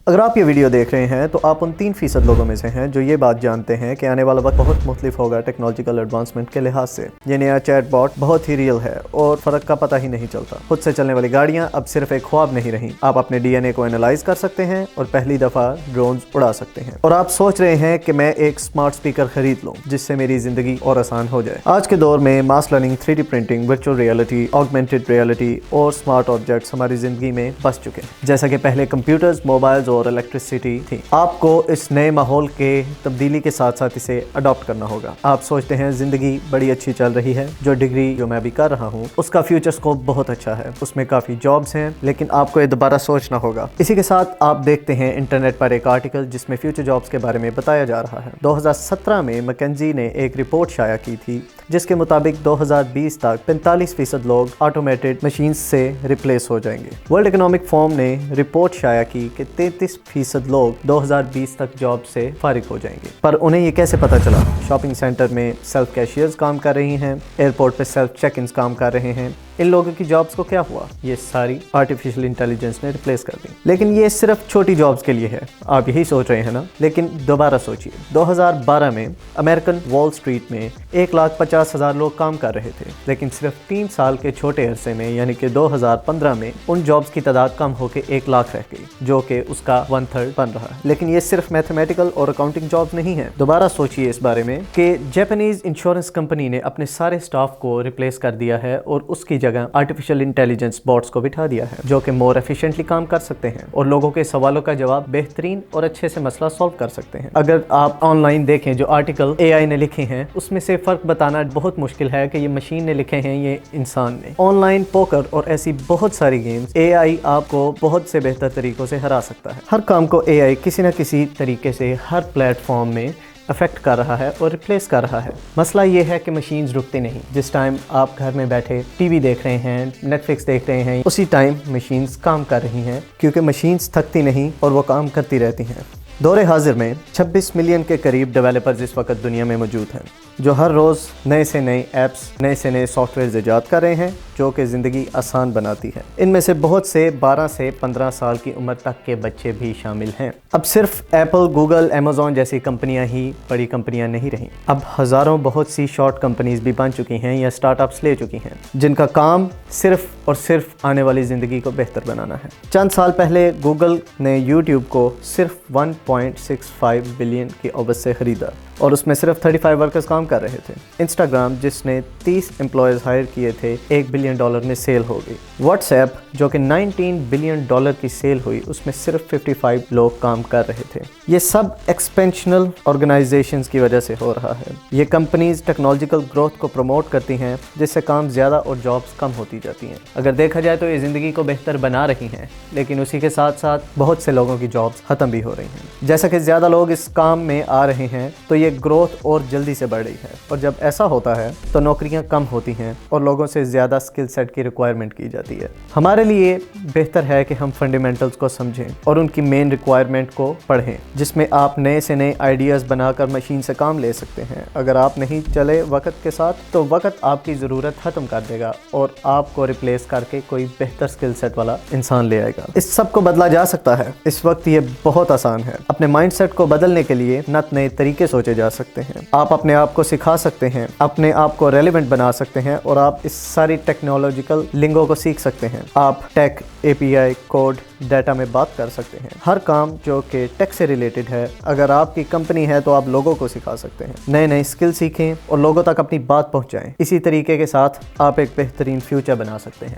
اگر آپ یہ ویڈیو دیکھ رہے ہیں تو آپ ان 3% لوگوں میں سے ہیں جو یہ بات جانتے ہیں کہ آنے والا وقت بہت مختلف ہوگا ٹیکنالوجیکل ایڈوانسمنٹ کے لحاظ سے۔ یہ نیا چیٹ باٹ بہت ہی ریئل ہے اور فرق کا پتہ ہی نہیں چلتا۔ خود سے چلنے والی گاڑیاں اب صرف ایک خواب نہیں رہیں، آپ اپنے ڈی این اے کو اینالائز کر سکتے ہیں اور پہلی دفعہ ڈرونز اڑا سکتے ہیں۔ اور آپ سوچ رہے ہیں کہ میں ایک اسمارٹ اسپیکر خرید لوں جس سے میری زندگی اور آسان ہو جائے۔ آج کے دور میں machine learning, 3D printing, virtual reality, augmented reality اور اسمارٹ آبجیکٹس ہماری زندگی میں بس چکے ہیں۔ جیسا کہ پہلے کمپیوٹرز، موبائلز اور الیکٹرسٹی تھی، آپ کو اس نئے ماحول کے تبدیلی کے ساتھ ساتھ اسے اڈاپٹ کرنا ہوگا۔ آپ سوچتے ہیں زندگی بڑی اچھی چل رہی ہے، جو ڈگری جو میں ابھی کر رہا ہوں اس کا فیوچر اسکوپ بہت اچھا ہے، اس میں کافی جابس ہیں، لیکن آپ کو یہ دوبارہ سوچنا ہوگا۔ اسی کے ساتھ آپ دیکھتے ہیں انٹرنیٹ پر ایک آرٹیکل جس میں فیوچر جابس کے بارے میں بتایا جا رہا ہے۔ 2017 میں مکنزی نے ایک رپورٹ شائع کی تھی جس کے مطابق 2020 تک 45% لوگ آٹومیٹڈ مشینز سے ریپلیس ہو جائیں گے۔ ورلڈ اکنامک فورم نے رپورٹ شائع کی کہ 33% لوگ 2020 تک جاب سے فارغ ہو جائیں گے۔ پر انہیں یہ کیسے پتہ چلا؟ شاپنگ سینٹر میں سیلف کیشیئرز کام کر رہی ہیں، ایئرپورٹ پہ سیلف چیک انز کام کر رہے ہیں، ان لوگوں کی جابس کو کیا ہوا؟ یہ ساری آرٹیفیشل انٹیلیجنس نے ریپلیس کر دی۔ لیکن یہ صرف چھوٹی جابس کے لیے ہے، آپ یہی سوچ رہے ہیں نا؟ لیکن دوبارہ سوچئے، 2012 میں امریکن وال اسٹریٹ میں 1,50,000 لوگ کام کر رہے تھے، لیکن صرف 3 سال کے چھوٹے عرصے میں یعنی کہ 2015 میں ان جابس کی تعداد کم ہو کے 1 لاکھ رہ گئی، جو کہ اس کا 1/3 بن رہا ہے۔ لیکن یہ صرف میتھمیٹیکل اور اکاؤنٹنگ جابس نہیں ہیں۔ دوبارہ سوچئے اس بارے میں کہ جاپانیز انشورنس کمپنی نے اپنے سارے سٹاف کو ریپلیس کر دیا ہے اور اس کی جگہ آرٹیفیشل انٹیلیجنس باٹس کو بٹھا دیا ہے، جو کہ مور ایفیشینٹلی کام کر سکتے ہیں اور لوگوں کے سوالوں کا جواب بہترین اور اچھے سے مسئلہ سالو کر سکتے ہیں۔ اگر آپ آن لائن دیکھیں جو آرٹیکل اے آئی نے لکھے ہیں، اس میں سے فرق بتانا بہت مشکل ہے کہ یہ مشین نے لکھے ہیں یہ انسان نے۔ آن لائن پوکر اور ایسی بہت ساری گیمز اے آئی آپ کو بہت سے بہتر طریقوں سے ہرا سکتا ہے۔ ہر کام کو اے آئی کسی نہ کسی طریقے سے ہر پلیٹ فارم میں افیکٹ کر رہا ہے اور ریپلیس کر رہا ہے۔ مسئلہ یہ ہے کہ مشینز رکتے نہیں۔ جس ٹائم آپ گھر میں بیٹھے ٹی وی دیکھ رہے ہیں، نیٹ فلکس دیکھ رہے ہیں، اسی ٹائم مشینز کام کر رہی ہیں، کیونکہ مشینز تھکتی نہیں اور وہ کام کرتی رہتی ہیں۔ دور حاضر میں 26 ملین کے قریب ڈیولپرز اس وقت دنیا میں موجود ہیں، جو ہر روز نئے سے نئے ایپس، نئے سے نئے سافٹ ویئرز ایجاد کر رہے ہیں جو کہ زندگی آسان بناتی ہے۔ ان میں سے بہت سے 12 سے 15 سال کی عمر تک کے بچے بھی شامل ہیں۔ اب صرف ایپل، گوگل، ایمیزون جیسی کمپنیاں ہی بڑی کمپنیاں نہیں رہیں، اب ہزاروں بہت سی شارٹ کمپنیز بھی بن چکی ہیں یا اسٹارٹ اپس لے چکی ہیں، جن کا کام صرف اور صرف آنے والی زندگی کو بہتر بنانا ہے۔ چند سال پہلے گوگل نے یوٹیوب کو صرف 1.65 بلین کی اوسط سے خریدا اور اس میں صرف 35 ورکرز کام کر رہے تھے۔ انسٹاگرام جس نے 30 امپلائیز ہائر کیے تھے، $1 بلین میں سیل ہو گئی۔ واٹس ایپ جو کہ $19 بلین کی سیل ہوئی، اس میں صرف 55 لوگ کام کر رہے تھے۔ یہ سب ایکسپینشنل آرگنائزیشنز کی وجہ سے ہو رہا ہے۔ یہ کمپنیز ٹیکنالوجیکل گروتھ کو پروموٹ کرتی ہیں جس سے کام زیادہ اور جابس کم ہوتی جاتی ہیں۔ اگر دیکھا جائے تو یہ زندگی کو بہتر بنا رہی ہیں، لیکن اسی کے ساتھ ساتھ بہت سے لوگوں کی جابس ختم بھی ہو رہی ہیں۔ جیسا کہ زیادہ لوگ اس کام میں آ رہے ہیں تو یہ گروتھ اور جلدی سے بڑھ رہی ہے، اور جب ایسا ہوتا ہے تو نوکریاں کم ہوتی ہیں اور لوگوں سے زیادہ اسکل سیٹ کی ریکوائرمنٹ کی جاتی ہے۔ ہمارے لیے بہتر ہے کہ ہم فنڈامنٹلز کو سمجھیں اور ان کی مین ریکوائرمنٹ کو پڑھیں، جس میں آپ نئے سے نئے آئیڈیاز بنا کر مشین سے کام لے سکتے ہیں۔ اگر آپ نہیں چلے وقت کے ساتھ تو وقت آپ کی ضرورت ختم کر دے گا اور آپ کو ریپلیس کر کے کوئی بہتر اسکل سیٹ والا انسان لے آئے گا۔ اس سب کو بدلا جا سکتا ہے، اس وقت یہ بہت آسان ہے۔ اپنے مائنڈ سیٹ کو بدلنے کے لیے نئے طریقے سوچے جا سکتے ہیں۔ آپ اپنے آپ کو سکھا سکتے ہیں، اپنے آپ کو ریلیونٹ بنا سکتے ہیں اور آپ اس ساری ٹیکنالوجیکل لنگو کو سیکھ سکتے ہیں۔ آپ ٹیک، اے پی آئی، کوڈ، ڈیٹا میں بات کر سکتے ہیں۔ ہر کام جو کہ ٹیک سے ریلیٹڈ ہے، اگر آپ کی کمپنی ہے تو آپ لوگوں کو سکھا سکتے ہیں۔ نئے اسکل سیکھیں اور لوگوں تک اپنی بات پہنچائیں۔ اسی طریقے کے ساتھ آپ ایک بہترین فیوچر بنا سکتے ہیں۔